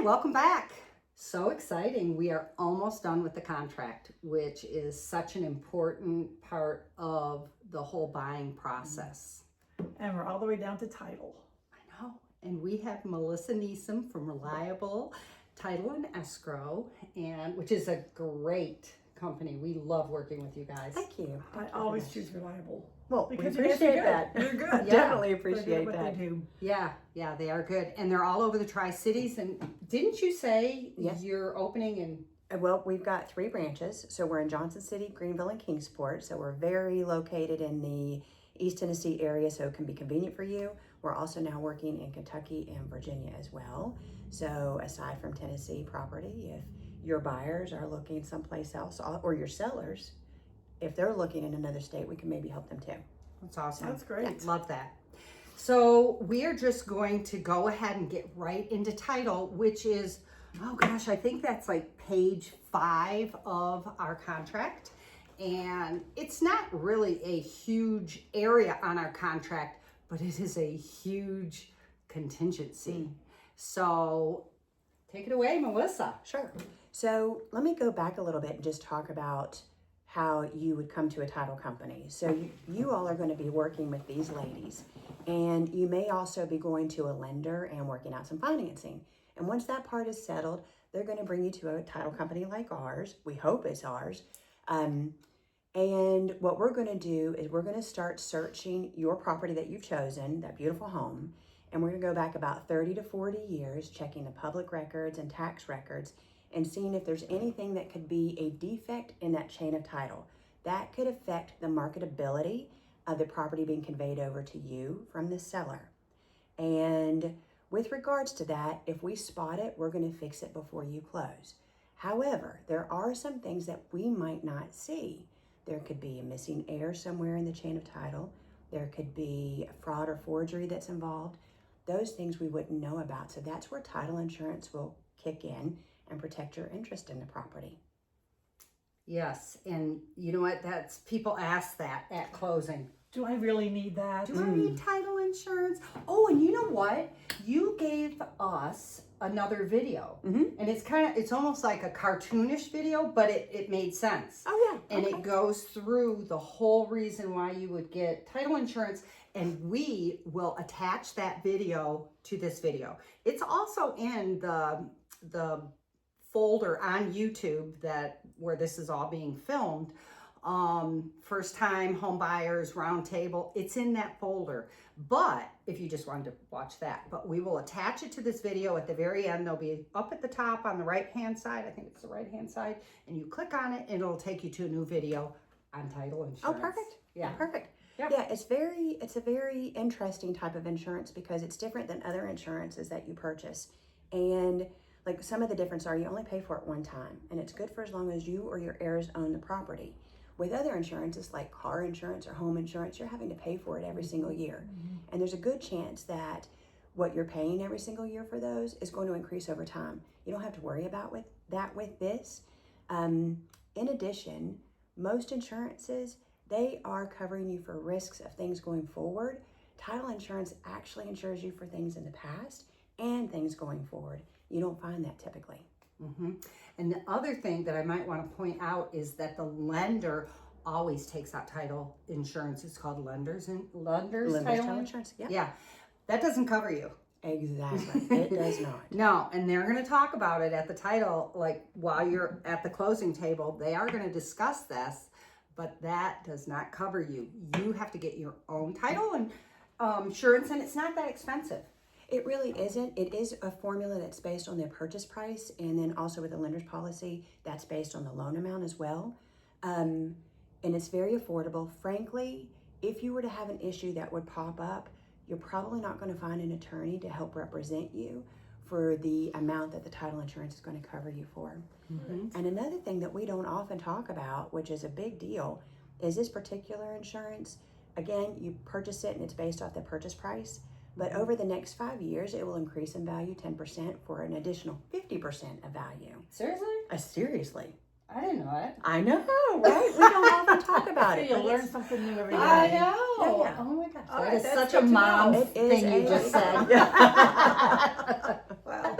welcome back. So exciting. We are almost done with the contract, which is such an important part of the whole buying process. And we're all the way down to title. I know. And we have Melissa Neeson from Reliable Title and Escrow, which is a great company. We love working with you guys. Thank you. I always choose Reliable. Well, we Because appreciate that. You're good. Yeah. Definitely They're good at appreciate what that. they do. Yeah, they are good. And they're all over the Tri-Cities. And didn't you say Yes. you're opening in... Well, we've got 3 branches. So we're in Johnson City, Greenville, and Kingsport. So we're very located in the East Tennessee area, so it can be convenient for you. We're also now working in Kentucky and Virginia as well. So aside from Tennessee property, if your buyers are looking someplace else, or your sellers, if they're looking in another state, we can maybe help them too. That's awesome. That's great. Love that. So we are just going to go ahead and get right into title, which is, oh gosh, I think that's like page 5 of our contract. And it's not really a huge area on our contract, but it is a huge contingency. So take it away, Melissa. Sure. So let me go back a little bit and just talk about how you would come to a title company. So you all are going to be working with these ladies, and you may also be going to a lender and working out some financing. And once that part is settled, they're going to bring you to a title company like ours. We hope it's ours. And what we're going to do is we're going to start searching your property that you've chosen, that beautiful home, and we're going to go back about 30 to 40 years, checking the public records and tax records, and seeing if there's anything that could be a defect in that chain of title. That could affect the marketability of the property being conveyed over to you from the seller. And with regards to that, if we spot it, we're going to fix it before you close. However, there are some things that we might not see. There could be a missing heir somewhere in the chain of title. There could be a fraud or forgery that's involved. Those things we wouldn't know about. So that's where title insurance will kick in and protect your interest in the property. Yes, and you know what? That's people ask that at closing. Do I really need that? Do I need title insurance? Oh, and you know what? You gave us another video, and it's almost like a cartoonish video, but it made sense. Oh yeah. And it goes through the whole reason why you would get title insurance, and we will attach that video to this video. It's also in the folder on YouTube where this is all being filmed. First time home buyers roundtable, it's in that folder. But if you just wanted to watch that, but we will attach it to this video at the very end. They'll be up at the top on the right hand side. I think it's the right hand side, and you click on it and it'll take you to a new video on title insurance. Oh, perfect. Yeah. Perfect. Yeah. Yeah, it's a very interesting type of insurance because it's different than other insurances that you purchase. And like some of the difference are you only pay for it one time, and it's good for as long as you or your heirs own the property. With other insurances like car insurance or home insurance, you're having to pay for it every single year. And there's a good chance that what you're paying every single year for those is going to increase over time. You don't have to worry about with this. In addition, most insurances, they are covering you for risks of things going forward. Title insurance actually insures you for things in the past and things going forward. You don't find that typically. And the other thing that I might want to point out is that the lender always takes out title insurance. It's called lender's title insurance. Yeah. Yeah, that doesn't cover you. Exactly. It does not. No, and they're going to talk about it at the title, like while you're at the closing table. They are going to discuss this, but that does not cover you. You have to get your own title and insurance, and it's not that expensive. It really isn't. It is a formula that's based on the purchase price, and then also with the lender's policy, that's based on the loan amount as well. And it's very affordable. Frankly, if you were to have an issue that would pop up, you're probably not going to find an attorney to help represent you for the amount that the title insurance is going to cover you for. And another thing that we don't often talk about, which is a big deal, is this particular insurance. Again, you purchase it and it's based off the purchase price. But over the next 5 years, it will increase in value 10% for an additional 50% of value. Seriously? Seriously. I didn't know that. I know, right? We don't often talk about it. You'll but learn it's- something new every day. I know. Yeah. Oh my gosh. All That right, is that's such good a to mom know. It is thing you just said. Well,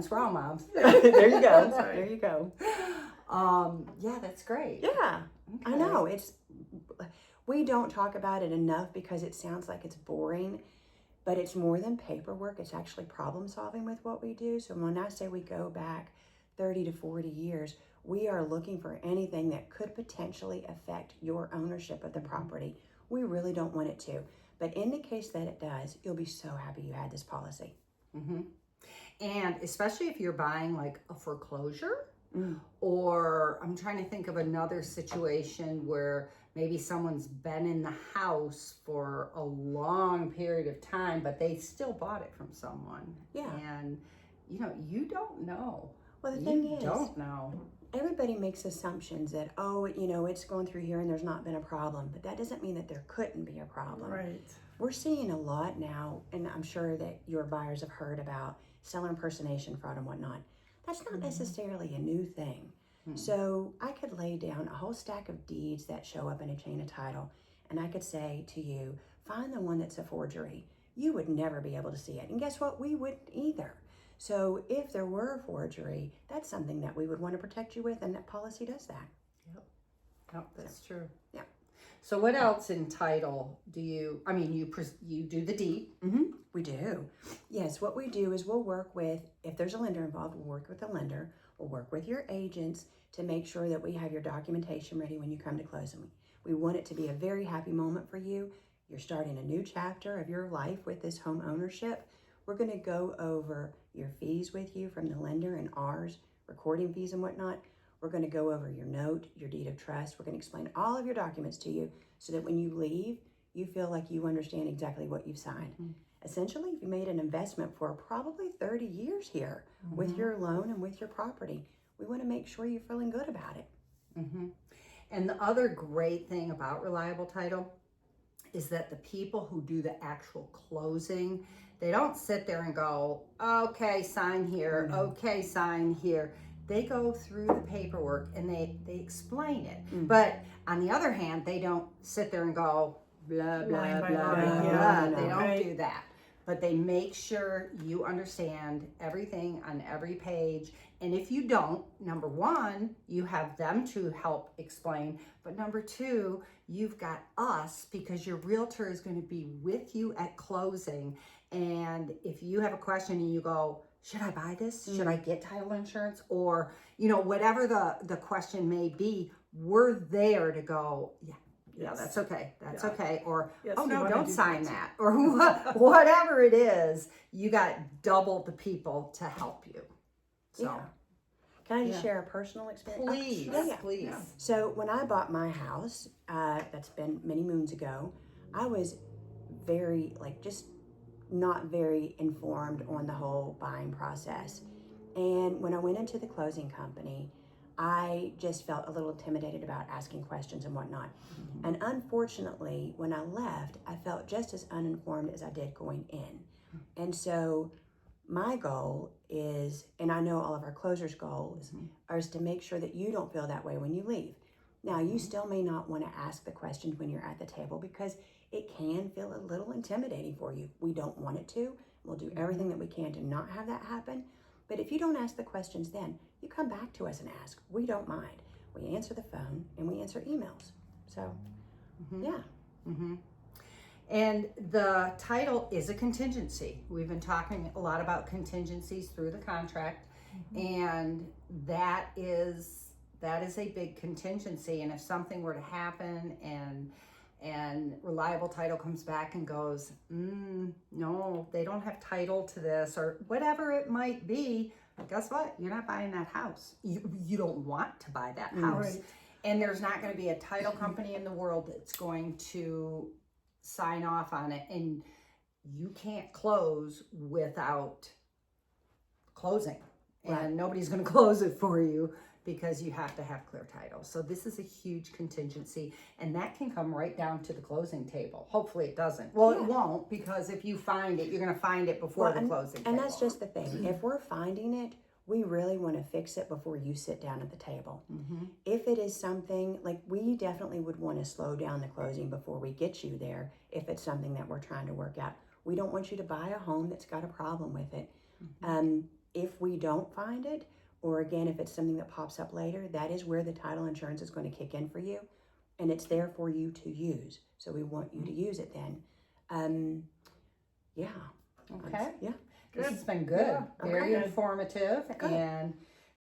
sense for all moms. There you go. That's right. There you go. Yeah, that's great. Yeah, I Okay. know. We don't talk about it enough because it sounds like it's boring, but it's more than paperwork. It's actually problem solving with what we do. So when I say we go back 30 to 40 years, we are looking for anything that could potentially affect your ownership of the property. We really don't want it to. But in the case that it does, you'll be so happy you had this policy. Mm-hmm. And especially if you're buying like a foreclosure, Mm. or I'm trying to think of another situation where maybe someone's been in the house for a long period of time, but they still bought it from someone. Yeah. And, you don't know. Well, the thing You is, don't know. everybody makes assumptions that, it's going through here and there's not been a problem. But that doesn't mean that there couldn't be a problem. Right. We're seeing a lot now, and I'm sure that your buyers have heard about seller impersonation, fraud, and whatnot. That's not necessarily a new thing. So I could lay down a whole stack of deeds that show up in a chain of title, and I could say to you, find the one that's a forgery. You would never be able to see it. And guess what? We wouldn't either. So if there were a forgery, that's something that we would want to protect you with, and that policy does that. Yep, that's true. Yeah. So what else in title do you, you do the deed. We do. Yes, what we do is we'll work with, if there's a lender involved, we'll work with the lender. We'll work with your agents to make sure that we have your documentation ready when you come to closing. We want it to be a very happy moment for you. You're starting a new chapter of your life with this home ownership. We're going to go over your fees with you from the lender and ours, recording fees and whatnot. We're going to go over your note, your deed of trust. We're going to explain all of your documents to you so that when you leave, you feel like you understand exactly what you've signed. Essentially, you made an investment for probably 30 years here with your loan and with your property. We want to make sure you're feeling good about it. And the other great thing about Reliable Title is that the people who do the actual closing, they don't sit there and go, okay, sign here, okay, sign here. They go through the paperwork and they explain it. But on the other hand, they don't sit there and go, blah, blah, Line blah, by blah, line, blah. yeah. They don't Right. do that. But they make sure you understand everything on every page. And if you don't, number one, you have them to help explain. But number two, you've got us because your realtor is going to be with you at closing. And if you have a question and you go, should I buy this? Should I get title insurance? Or, whatever the question may be, we're there to go, yeah, that's okay. That's okay. Or, Yes, oh we no, wanna don't do sign that. that. Or whatever it is, you got double the people to help you. So Yeah. Can I just share a personal experience? please, Yeah. please. Yeah. So when I bought my house, that's been many moons ago, I was very, just not very informed on the whole buying process. And when I went into the closing company, I just felt a little intimidated about asking questions and whatnot. And unfortunately, when I left, I felt just as uninformed as I did going in. And so my goal is, and I know all of our closers' goals, is to make sure that you don't feel that way when you leave. Now, you still may not want to ask the questions when you're at the table because it can feel a little intimidating for you. We don't want it to. We'll do everything that we can to not have that happen. But if you don't ask the questions then, you come back to us and ask. We don't mind. We answer the phone and we answer emails. So, yeah. And the title is a contingency. We've been talking a lot about contingencies through the contract, and that is a big contingency. And if something were to happen and Reliable Title comes back and goes, no, they don't have title to this, or whatever it might be, guess what? You're not buying that house. You don't want to buy that house. Right. And there's not going to be a title company in the world that's going to sign off on it. And you can't close without closing. Right. And nobody's going to close it for you because you have to have clear title. So this is a huge contingency, and that can come right down to the closing table. Hopefully it doesn't. Well, it won't, because if you find it, you're going to find it before the closing table. And that's just the thing. If we're finding it, we really want to fix it before you sit down at the table. If it is something, we definitely would want to slow down the closing before we get you there if it's something that we're trying to work out. We don't want you to buy a home that's got a problem with it. If we don't find it, or again, if it's something that pops up later, that is where the title insurance is going to kick in for you. And it's there for you to use. So we want you to use it then. Yeah. Okay. Yeah. This has been good. Yeah, Very okay. informative. Good. And